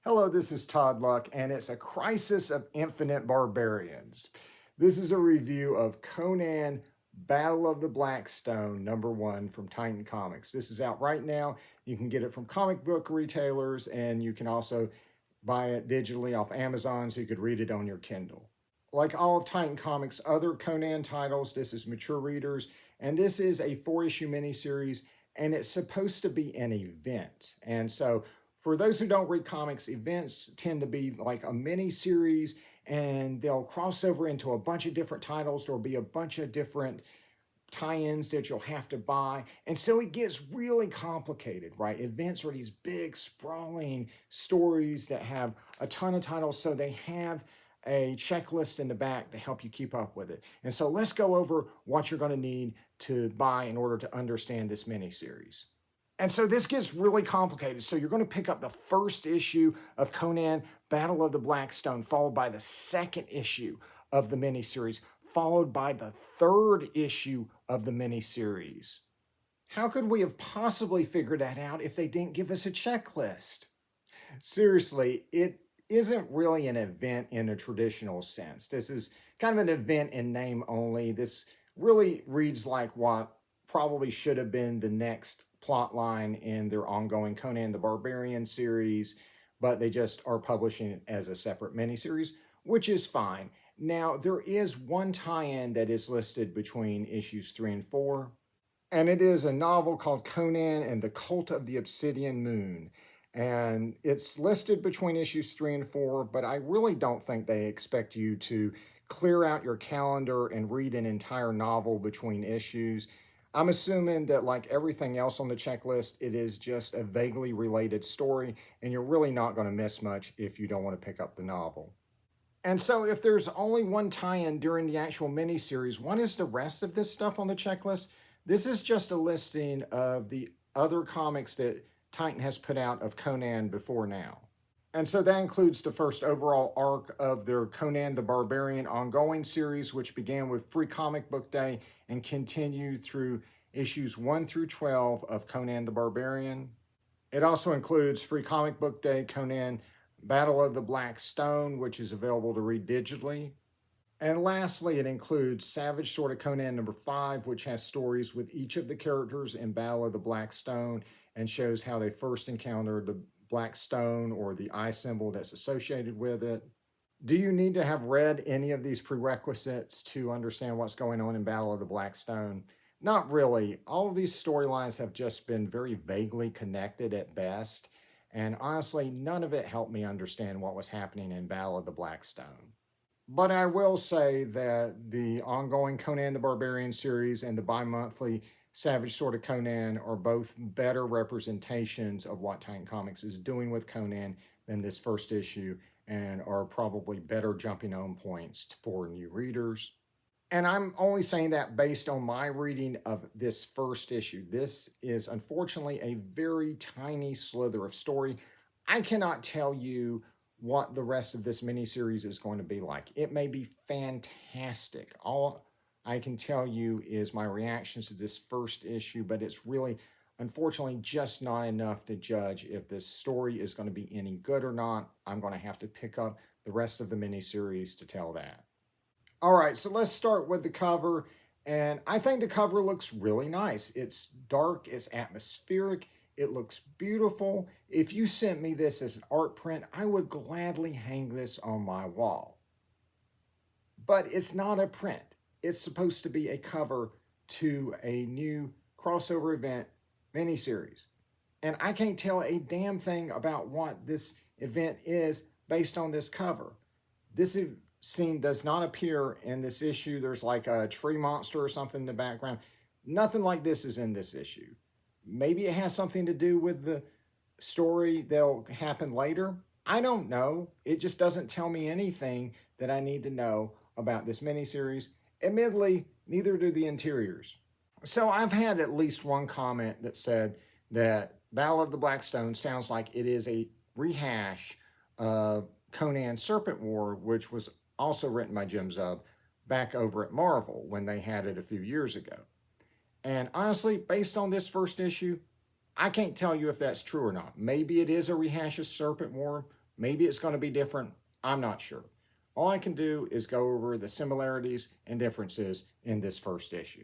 Hello, this is Todd Luck, and it's a Crisis of Infinite Barbarians. This is a review of Conan Battle of the Black Stone, #1 from Titan Comics. This is out right now. You can get it from comic book retailers, and you can also buy it digitally off Amazon so you could read it on your Kindle. Like all of Titan Comics' other Conan titles, this is mature readers, and this is a 4-issue miniseries, and it's supposed to be an event. And so for those who don't read comics, events tend to be like a mini series, and they'll cross over into a bunch of different titles. There'll be a bunch of different tie-ins that you'll have to buy. And so it gets really complicated, right? Events are these big, sprawling stories that have a ton of titles, so they have a checklist in the back to help you keep up with it. And so let's go over what you're going to need to buy in order to understand this mini series. And so this gets really complicated. So you're going to pick up the first issue of Conan Battle of the Black Stone, followed by the second issue of the miniseries, followed by the third issue of the miniseries. How could we have possibly figured that out if they didn't give us a checklist? Seriously, it isn't really an event in a traditional sense. This is kind of an event in name only. This really reads like what probably should have been the next plot line in their ongoing Conan the Barbarian series, but they just are publishing it as a separate miniseries, which is fine. Now, there is one tie-in that is listed between issues 3 and 4, and it is a novel called Conan and the Cult of the Obsidian Moon. And it's listed between issues 3 and 4, but I really don't think they expect you to clear out your calendar and read an entire novel between issues. I'm assuming that, like everything else on the checklist, it is just a vaguely related story, and you're really not going to miss much if you don't want to pick up the novel. And so if there's only one tie-in during the actual miniseries, what is the rest of this stuff on the checklist? This is just a listing of the other comics that Titan has put out of Conan before now. And so that includes the first overall arc of their Conan the Barbarian ongoing series, which began with Free Comic Book Day and continued through issues 1 through 12 of Conan the Barbarian. It also includes Free Comic Book Day, Conan Battle of the Black Stone, which is available to read digitally. And lastly, it includes Savage Sword of Conan #5, which has stories with each of the characters in Battle of the Black Stone and shows how they first encountered the Black Stone or the eye symbol that's associated with it. Do you need to have read any of these prerequisites to understand what's going on in Battle of the Black Stone? Not really. All of these storylines have just been very vaguely connected at best, and honestly, none of it helped me understand what was happening in Battle of the Black Stone. But I will say that the ongoing Conan the Barbarian series and the bi-monthly Savage Sword of Conan are both better representations of what Titan Comics is doing with Conan than this first issue, and are probably better jumping on points for new readers. And I'm only saying that based on my reading of this first issue. This is unfortunately a very tiny slither of story. I cannot tell you what the rest of this miniseries is going to be like. It may be fantastic. All I can tell you is my reactions to this first issue, but it's really, unfortunately, just not enough to judge if this story is going to be any good or not. I'm going to have to pick up the rest of the miniseries to tell that. All right, so let's start with the cover, and I think the cover looks really nice. It's dark, it's atmospheric, it looks beautiful. If you sent me this as an art print, I would gladly hang this on my wall. But it's not a print. It's supposed to be a cover to a new crossover event miniseries. And I can't tell a damn thing about what this event is based on this cover. This scene does not appear in this issue. There's like a tree monster or something in the background. Nothing like this is in this issue. Maybe it has something to do with the story that'll happen later. I don't know. It just doesn't tell me anything that I need to know about this miniseries. Admittedly, neither do the interiors. So I've had at least one comment that said that Battle of the Black Stone sounds like it is a rehash of Conan's Serpent War, which was also written by Jim Zub back over at Marvel when they had it a few years ago. And honestly, based on this first issue, I can't tell you if that's true or not. Maybe it is a rehash of Serpent War. Maybe it's going to be different. I'm not sure. All I can do is go over the similarities and differences in this first issue.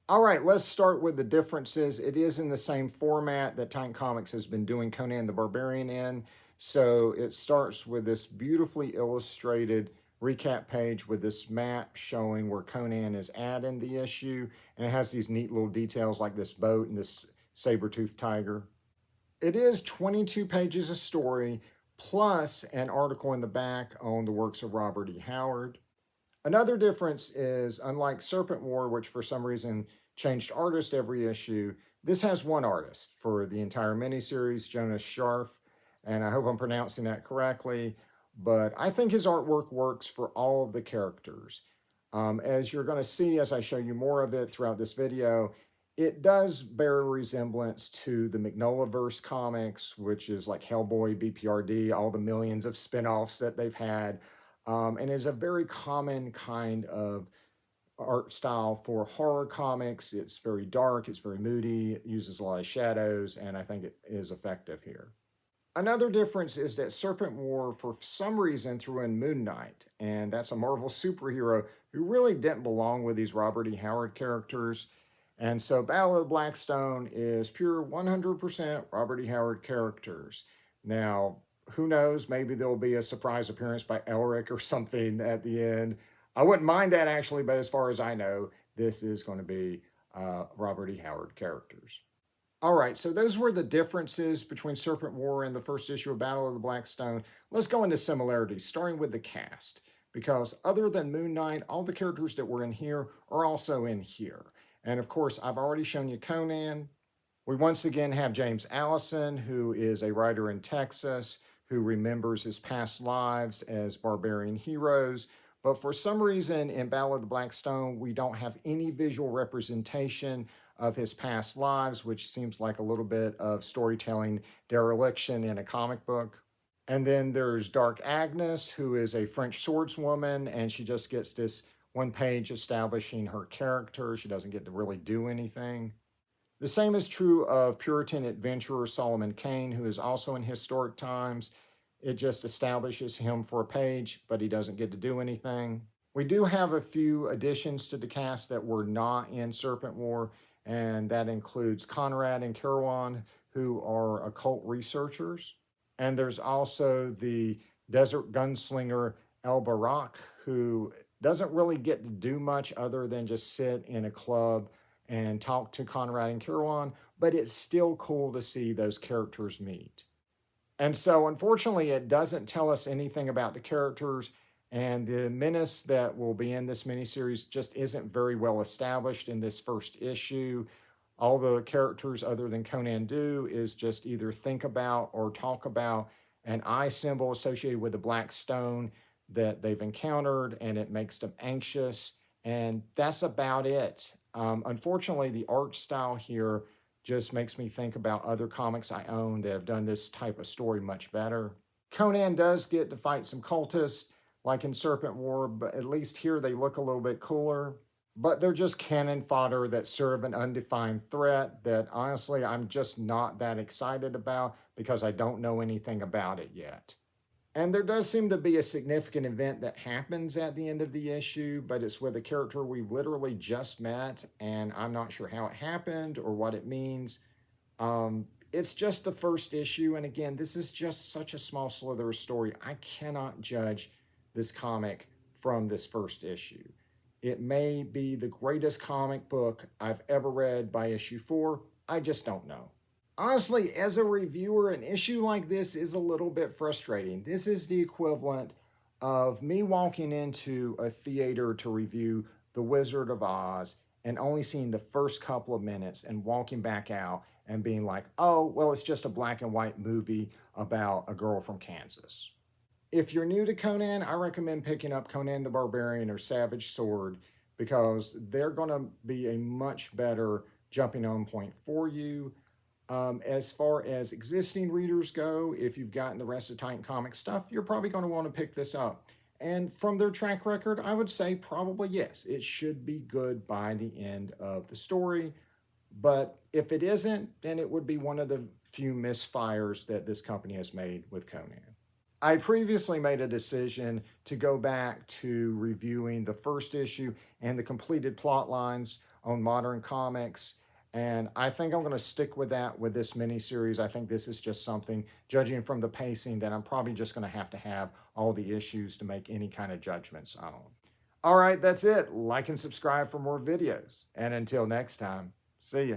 All right, let's start with the differences. It is in the same format that Titan Comics has been doing Conan the Barbarian in. So it starts with this beautifully illustrated recap page with this map showing where Conan is at in the issue. And it has these neat little details like this boat and this saber-toothed tiger. It is 22 pages of story plus an article in the back on the works of Robert E. Howard. Another difference is, unlike Serpent War, which for some reason changed artist every issue, this has one artist for the entire miniseries, Jonas Scharf, and I hope I'm pronouncing that correctly, but I think his artwork works for all of the characters. As you're going to see as I show you more of it throughout this video, it does bear a resemblance to the Mignolaverse comics, which is like Hellboy, BPRD, all the millions of spin-offs that they've had. And is a very common kind of art style for horror comics. It's very dark, it's very moody, it uses a lot of shadows, and I think it is effective here. Another difference is that Serpent War, for some reason, threw in Moon Knight, and that's a Marvel superhero who really didn't belong with these Robert E. Howard characters. And so Battle of the Blackstone is pure 100% Robert E. Howard characters. Now, who knows, maybe there'll be a surprise appearance by Elric or something at the end. I wouldn't mind that actually, but as far as I know, this is going to be Robert E. Howard characters. All right, so those were the differences between Serpent War and the first issue of Battle of the Blackstone. Let's go into similarities, starting with the cast, because other than Moon Knight, all the characters that were in here are also in here. And of course, I've already shown you Conan. We once again have James Allison, who is a writer in Texas, who remembers his past lives as barbarian heroes. But for some reason in Battle of the Blackstone, we don't have any visual representation of his past lives, which seems like a little bit of storytelling dereliction in a comic book. And then there's Dark Agnes, who is a French swordswoman, and she just gets this one page establishing her character. She doesn't get to really do anything. The same is true of Puritan adventurer Solomon Kane, who is also in historic times. It just establishes him for a page, but he doesn't get to do anything. We do have a few additions to the cast that were not in Serpent War, and that includes Conrad and Carouan, who are occult researchers. And there's also the desert gunslinger El Barak, who doesn't really get to do much other than just sit in a club and talk to Conrad and Carouan, but it's still cool to see those characters meet. And so, unfortunately, it doesn't tell us anything about the characters, and the menace that will be in this miniseries just isn't very well established in this first issue. All the characters, other than Conan, do is just either think about or talk about an eye symbol associated with the black stone that they've encountered, and it makes them anxious, and that's about it. Unfortunately, the art style here just makes me think about other comics I own that have done this type of story much better. Conan does get to fight some cultists, like in Serpent War, but at least here they look a little bit cooler. But they're just cannon fodder that serve an undefined threat that honestly I'm just not that excited about because I don't know anything about it yet. And there does seem to be a significant event that happens at the end of the issue, but it's with a character we've literally just met, and I'm not sure how it happened or what it means. It's just the first issue, and again, this is just such a small slither of story. I cannot judge this comic from this first issue. It may be the greatest comic book I've ever read by issue 4. I just don't know. Honestly, as a reviewer, an issue like this is a little bit frustrating. This is the equivalent of me walking into a theater to review The Wizard of Oz and only seeing the first couple of minutes and walking back out and being like, oh, well, it's just a black and white movie about a girl from Kansas. If you're new to Conan, I recommend picking up Conan the Barbarian or Savage Sword because they're going to be a much better jumping on point for you. As far as existing readers go, if you've gotten the rest of Titan Comics stuff, you're probably going to want to pick this up. And from their track record, I would say probably yes, it should be good by the end of the story. But if it isn't, then it would be one of the few misfires that this company has made with Conan. I previously made a decision to go back to reviewing the first issue and the completed plot lines on Modern Comics. And I think I'm going to stick with that with this miniseries. I think this is just something, judging from the pacing, that I'm probably just going to have all the issues to make any kind of judgments on. All right, that's it. Like and subscribe for more videos. And until next time, see ya.